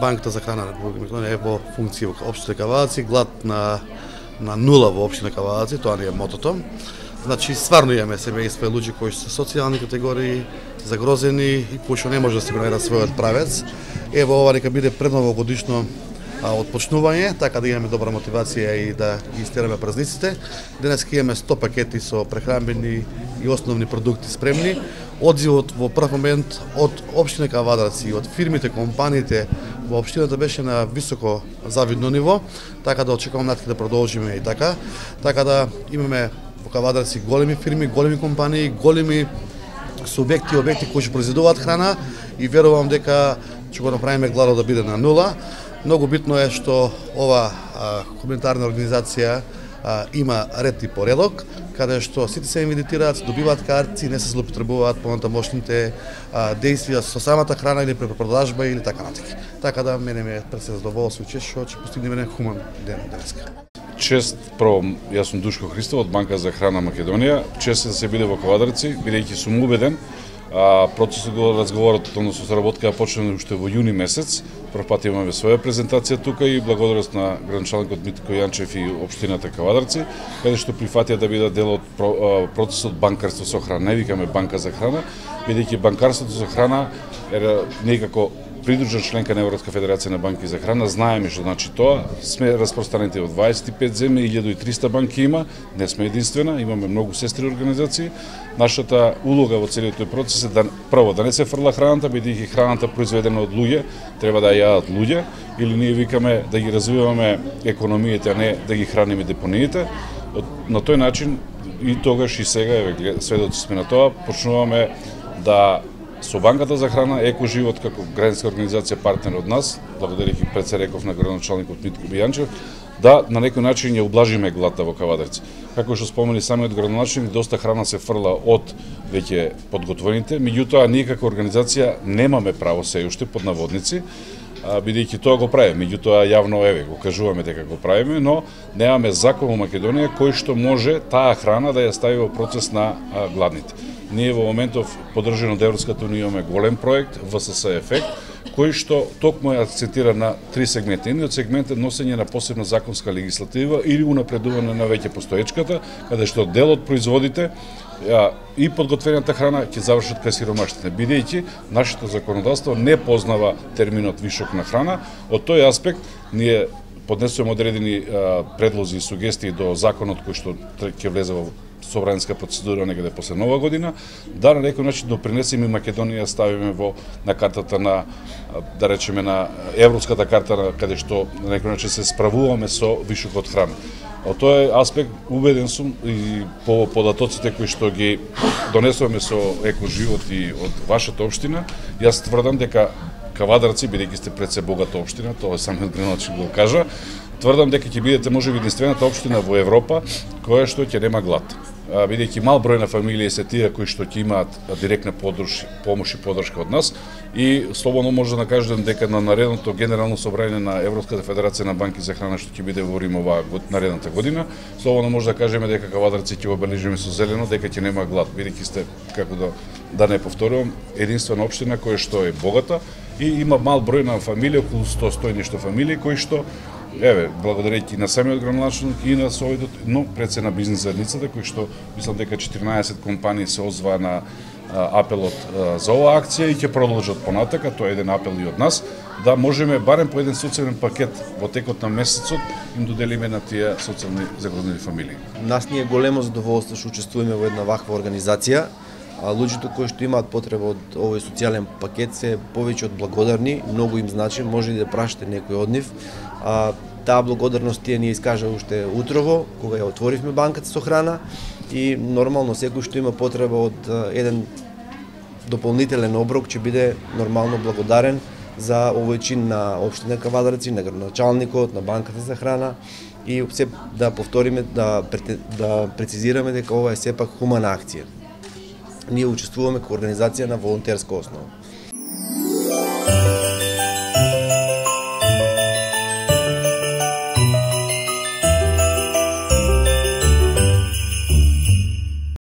Банката за храна на Република Македонија е во функција во општина Кавадаци, глад на нула во општина Кавадаци, тоа не е мотото. Значи, стварно имаме семејства и луѓе кои се социјални категории, загрозени и кои што не може да си го најдат својот правец. Ево, ова нека биде предновогодишно отпочнување, така да имаме добра мотивација и да ги истераме празниците. Денеска имаме 100 пакети со прехранбени и основни продукти спремни. Одзивот во прв момент од општина Кавадарци и од фирмите, компаниите во општината беше на високо завидно ниво, така да очекувам натаму да продолжиме и така. Така да имаме во Кавадарци големи фирми, големи компании, големи субјекти, објекти кои ќе произведуваат храна и верувам дека ќе го направиме гладот да биде на нула. Многу битно е што ова хуманитарна организација има ред и поредок, каде што сите се инвитираат, добиваат карти, не се злоупотребуваат понатамошните действија со самата храна или препродажба или така натаму. Така да мене ме пред се задоволство и чест што ќе постигнеме хуман ден денеска. Чест, прво, јас сум Душко Христов од Банка за храна Македонија. Чест да се биде во Кавадарци, бидејќи сум убеден. Процесот го разговорот, односно соработка почна уште во јуни месец. Прв пат имаме своја презентација тука и благодарност на градоначалникот Митко Јанчев и општината Кавадарци, каде што прифатија да бидат дел од процесот банкарство со храна. Не викаме банка за храна, бидејќи банкарството за храна е некако придружена членка на Европска федерација на банки за храна, знаеме што значи тоа. Сме распространети во 25 земји, 1300 банки има, не сме единствена, имаме многу сестри организации. Нашата улога во целиот тој процес е да прво да не се фрла храната, бидејќи храната произведена од луѓе, треба да ја јадат луѓе, или ние викаме да ги развиваме економиите, а не да ги храниме депониите. На тој начин и тогаш и сега, еве сведоци сме на тоа, почнуваме да со Банката за храна, Екоживот како граѓанска организација партнер од нас, благодарејќи пред се реков на градоначалникот Митко Јанчев, да на некој начин ја ублажиме гладта во Кавадарци. Како што спомени самиот градоначалник, доста храна се фрла од веќе подготвените, меѓутоа ние како организација немаме право се уште под наводници, бидејќи тоа го правиме, меѓутоа јавно еве го кажуваме дека го правиме, но немаме закон во Македонија кој што може таа храна да ја стави во процес на гладните. Ние во моментов, подржен од Европската унија, имаме голем проект, ВСС ефект, кој што токму е акцентира на три сегменти. Едниот сегмент е носење на посебна законска легислатива или унапредување на веќе постоечката, каде што дел од производите и подготвената храна ќе завршат кај сиромаштите, бидејќи нашето законодавство не познава терминот вишок на храна. Од тој аспект ние поднесуваме одредени предлози и сугестии до законот кој што ќе влезе во собранска процедура некаде после Нова година, да на некој начин допринесеме Македонија ставиме на картата на, да речеме, на европската карта, каде што на некој начин се справуваме со вишокот храна. Од тој аспект убеден сум и по податоците кои што ги донесуваме со Екоживот и од вашата општина, јас тврдам дека Кавадарци, бидејќи сте пред се богата општина, тоа самиот градоначалник го кажа, тврдам дека ќе бидете можеби единствената општина во Европа која што ќе нема глад. Бидејќи мал број на фамилии се тие кои што ќе имаат директна помош и подршка од нас и слободно може да кажем дека на наредното генерално собрање на Европската федерација на банки за храна што ќе биде во Рим оваа наредната година, слободно може да кажеме дека Кавадарци ќе обележиме со зелено, дека ќе нема глад, бидејќи сте, како да не повторувам, единствена општина која што е богата и има мал број на фамилии, околу 100 и нешто фамилии кои што еве, благодарејќи на самиот градоначалник и на Советот, но пред се на бизнис заедницата, кој што мислам дека 14 компании се озваа на апелот за оваа акција и ќе продолжат понатака, тоа е еден апел и од нас, да можеме барем по еден социјален пакет во текот на месецот им доделиме на тие социјални загрозени фамилии. Нас ни е големо задоволство што учествуваме во една ваква организација. Луѓето кои што имаат потреба од овој социјален пакет се повеќе од благодарни, многу им значи, може и да прашате некој од нив. Таа благодарност тие ни искажа уште утрово, кога ја отворивме банката со храна и нормално секој што има потреба од еден дополнителен оброк ќе биде нормално благодарен за овој чин на општина Кавадарци, на градоначалникот, на банката за храна и се да повториме, да прецизираме дека ова е сепак хумана акција. Ние учествуваме како организација на волонтерска основа.